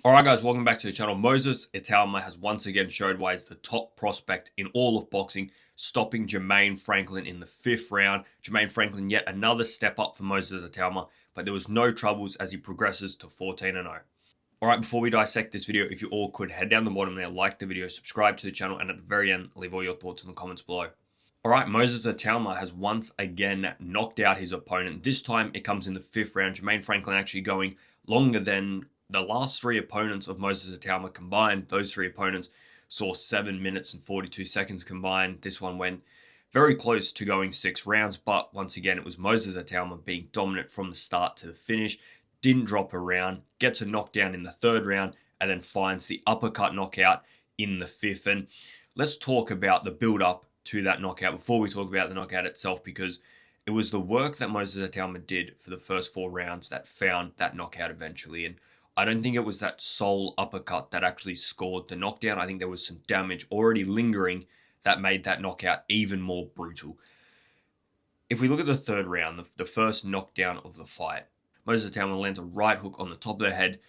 Alright guys, welcome back to the channel. Moses Itauma has once again showed why he's the top prospect in all of boxing, stopping Jermaine Franklin in the 5th round. Jermaine Franklin yet another step up for Moses Itauma, but there was no troubles as he progresses to 14-0. Alright, before we dissect this video, if you all could head down the bottom there, like the video, subscribe to the channel, and at the very end, leave all your thoughts in the comments below. Alright, Moses Itauma has once again knocked out his opponent. This time it comes in the 5th round. Jermaine Franklin actually going longer than the last 3 opponents of Moses Itauma combined. Those 3 opponents saw 7 minutes and 42 seconds combined. This one went very close to going 6 rounds, but once again, it was Moses Itauma being dominant from the start to the finish. Didn't drop a round, gets a knockdown in the 3rd round, and then finds the uppercut knockout in the 5th. And let's talk about the build-up to that knockout before we talk about the knockout itself, because it was the work that Moses Itauma did for the first 4 rounds that found that knockout eventually. And I don't think it was that sole uppercut that actually scored the knockdown. I think there was some damage already lingering that made that knockout even more brutal. If we look at the 3rd round, the first knockdown of the fight, Moses Itauma lands a right hook on the top of the head,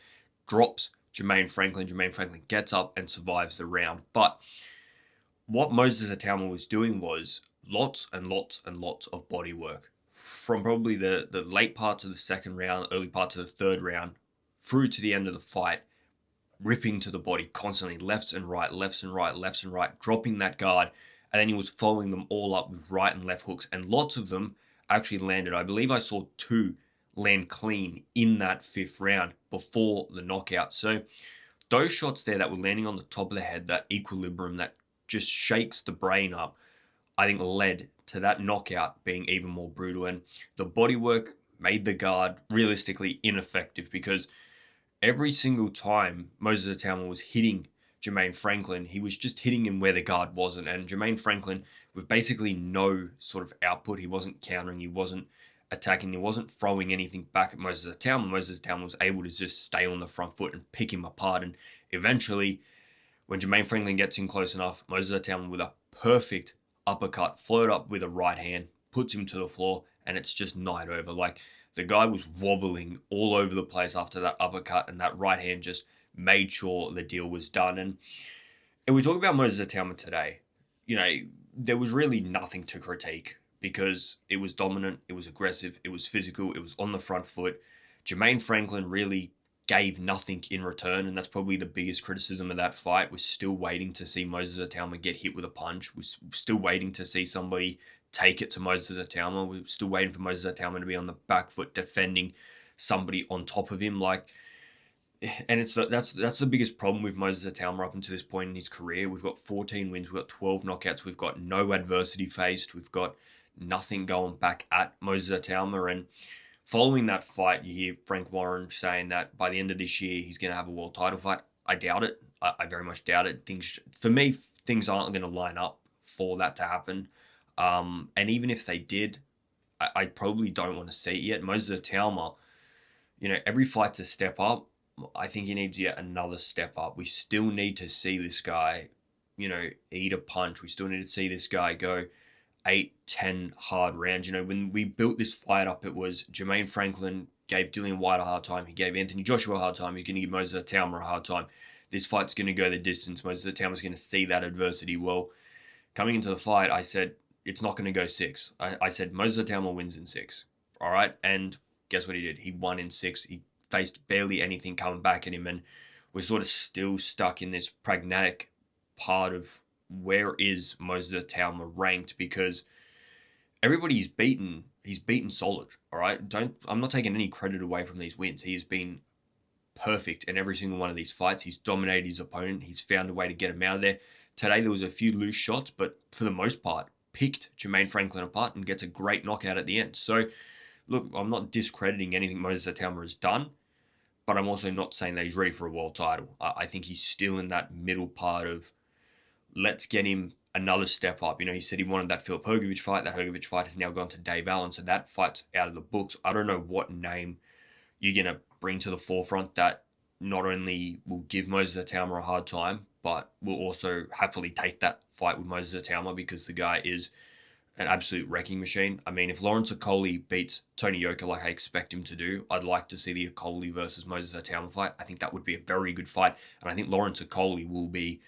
drops Jermaine Franklin. Jermaine Franklin gets up and survives the round. But what Moses Itauma was doing was lots and lots and lots of body work from probably the late parts of the 2nd round, early parts of the 3rd round, through to the end of the fight, ripping to the body constantly, lefts and right, lefts and right, lefts and right, dropping that guard, and then he was following them all up with right and left hooks, and lots of them actually landed. I believe I saw 2 land clean in that 5th round before the knockout. So those shots there that were landing on the top of the head, that equilibrium that just shakes the brain up, I think led to that knockout being even more brutal. And the bodywork made the guard realistically ineffective, because every single time Moses Itauma was hitting Jermaine Franklin, he was just hitting him where the guard wasn't. And Jermaine Franklin, with basically no sort of output, he wasn't countering, he wasn't attacking, he wasn't throwing anything back at Moses Itauma. Moses Itauma was able to just stay on the front foot and pick him apart. And eventually, when Jermaine Franklin gets in close enough, Moses Itauma with a perfect uppercut, followed up with a right hand, puts him to the floor, and it's just night over. Like, the guy was wobbling all over the place after that uppercut, and that right hand just made sure the deal was done. And if we talk about Moses Itauma today, there was really nothing to critique, because it was dominant, it was aggressive, it was physical, it was on the front foot. Jermaine Franklin really gave nothing in return, and that's probably the biggest criticism of that fight. We're still waiting to see Moses Itauma get hit with a punch. We're still waiting to see somebody take it to Moses Itauma. We're still waiting for Moses Itauma to be on the back foot defending somebody on top of him. And that's the biggest problem with Moses Itauma up until this point in his career. We've got 14 wins, we've got 12 knockouts, we've got no adversity faced, we've got nothing going back at Moses Itauma. And following that fight, you hear Frank Warren saying that by the end of this year, he's going to have a world title fight. I doubt it. I very much doubt it. For me, things aren't going to line up for that to happen. And even if they did, I probably don't want to see it yet. Moses Itauma, every fight's a step up. I think he needs yet another step up. We still need to see this guy, eat a punch. We still need to see this guy go 8, 10 hard rounds. When we built this fight up, it was Jermaine Franklin gave Dillian White a hard time. He gave Anthony Joshua a hard time. He's going to give Moses Itauma a hard time. This fight's going to go the distance. Moses Itauma's going to see that adversity. Well, coming into the fight, I said, it's not going to go 6. I said Moses Itauma wins in 6. All right. And guess what he did? He won in 6. He faced barely anything coming back at him. And we're sort of still stuck in this pragmatic part of where is Moses Itauma ranked, because everybody he's beaten solid. All right. I'm not taking any credit away from these wins. He has been perfect in every single one of these fights. He's dominated his opponent. He's found a way to get him out of there. Today, there was a few loose shots, but for the most part, picked Jermaine Franklin apart and gets a great knockout at the end. So, look, I'm not discrediting anything Moses Itauma has done, but I'm also not saying that he's ready for a world title. I think he's still in that middle part of, let's get him another step up. He said he wanted that Filip Hrgović fight. That Hrgović fight has now gone to Dave Allen, so that fight's out of the books. I don't know what name you're going to bring to the forefront that not only will give Moses Itauma a hard time, but will also happily take that fight with Moses Itauma, because the guy is an absolute wrecking machine. I mean, if Lawrence Okoli beats Tony Yoka like I expect him to do, I'd like to see the Okoli versus Moses Itauma fight. I think that would be a very good fight, and I think Lawrence Okoli will be,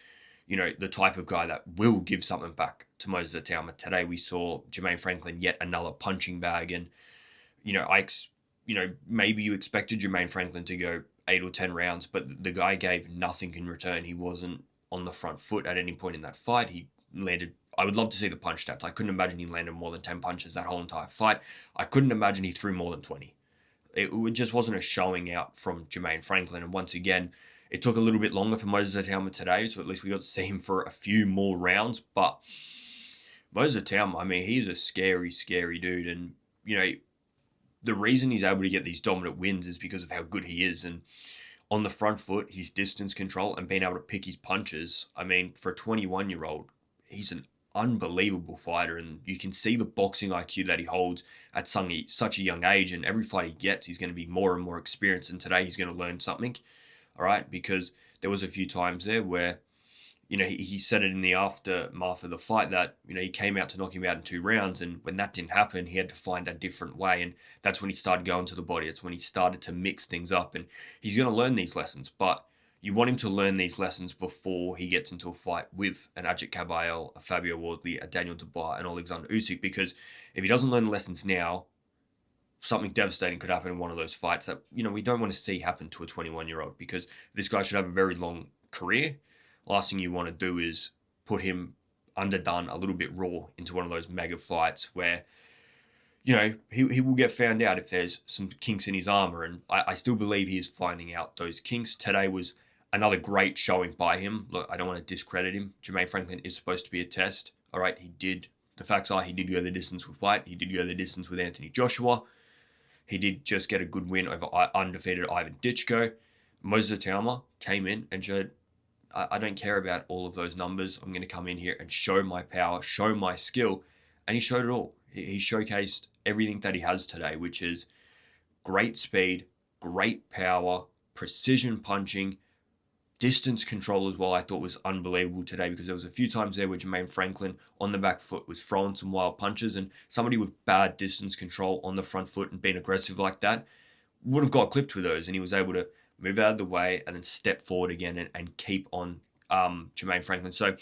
the type of guy that will give something back to Moses Itauma. Today we saw Jermaine Franklin yet another punching bag, and maybe you expected Jermaine Franklin to go 8 or 10 rounds, but the guy gave nothing in return. He wasn't on the front foot at any point in that fight. He landed. I would love to see the punch stats. I couldn't imagine he landed more than 10 punches that whole entire fight. I couldn't imagine he threw more than 20. It just wasn't a showing out from Jermaine Franklin. And once again, it took a little bit longer for Moses Itauma today, so at least we got to see him for a few more rounds. But Moses Itauma, I mean, he's a scary, scary dude. And, the reason he's able to get these dominant wins is because of how good he is. And on the front foot, his distance control and being able to pick his punches. I mean, for a 21-year-old, he's an unbelievable fighter, and you can see the boxing IQ that he holds at such a young age. And every fight he gets, he's going to be more and more experienced. And today, he's going to learn something. All right, because there was a few times there where, he said it in the aftermath of the fight that, he came out to knock him out in 2 rounds. And when that didn't happen, he had to find a different way. And that's when he started going to the body. It's when he started to mix things up. And he's going to learn these lessons. But you want him to learn these lessons before he gets into a fight with an Ajit Kabayel, a Fabio Wardley, a Daniel Dubois, and Alexander Usyk. Because if he doesn't learn the lessons now, something devastating could happen in one of those fights that, we don't want to see happen to a 21-year-old, because this guy should have a very long career. Last thing you want to do is put him underdone, a little bit raw, into one of those mega fights where, he will get found out if there's some kinks in his armor. And I still believe he is finding out those kinks. Today was another great showing by him. Look, I don't want to discredit him. Jermaine Franklin is supposed to be a test. All right, the facts are he did go the distance with White. He did go the distance with Anthony Joshua. He did just get a good win over undefeated Ivan Ditchko. Moses Itauma came in and showed, I don't care about all of those numbers. I'm going to come in here and show my power, show my skill. And he showed it all. He showcased everything that he has today, which is great speed, great power, precision punching, distance control as well. I thought was unbelievable today, because there was a few times there where Jermaine Franklin on the back foot was throwing some wild punches, and somebody with bad distance control on the front foot and being aggressive like that would have got clipped with those, and he was able to move out of the way and then step forward again and keep on Jermaine Franklin. So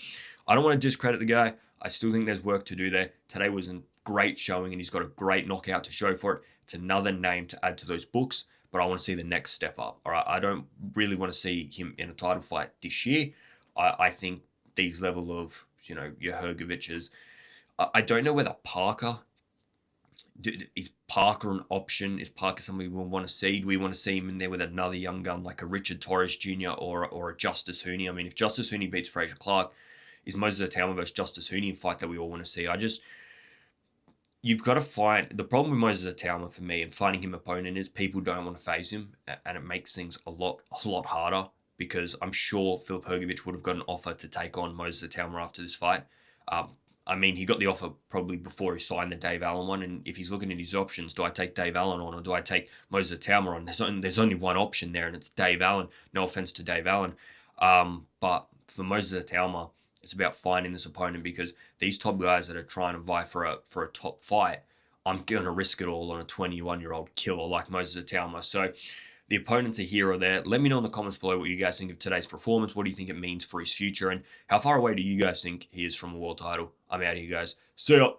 I don't want to discredit the guy. I still think there's work to do there. Today was a great showing, and he's got a great knockout to show for it. It's another name to add to those books, but I want to see the next step up. All right, I don't really want to see him in a title fight this year. I think these level of, your Hrgović's, I don't know whether is Parker an option? Is Parker somebody we want to see? Do we want to see him in there with another young gun like a Richard Torres Jr. or a Justice Hooney? I mean, if Justice Hooney beats Fraser Clark, is Moses Itauma versus Justice Hooney a fight that we all want to see? You've got to find, the problem with Moses Itauma for me and finding him opponent is people don't want to face him, and it makes things a lot harder, because I'm sure Filip Hrgović would have got an offer to take on Moses Itauma after this fight. I mean, he got the offer probably before he signed the Dave Allen one, and if he's looking at his options, do I take Dave Allen on or do I take Moses Itauma on? There's only one option there, and it's Dave Allen. No offense to Dave Allen. But for Moses Itauma, it's about finding this opponent, because these top guys that are trying to vie for a top fight, I'm going to risk it all on a 21-year-old killer like Moses Itauma. So the opponents are here or there. Let me know in the comments below what you guys think of today's performance. What do you think it means for his future? And how far away do you guys think he is from a world title? I'm out of here, guys. See ya.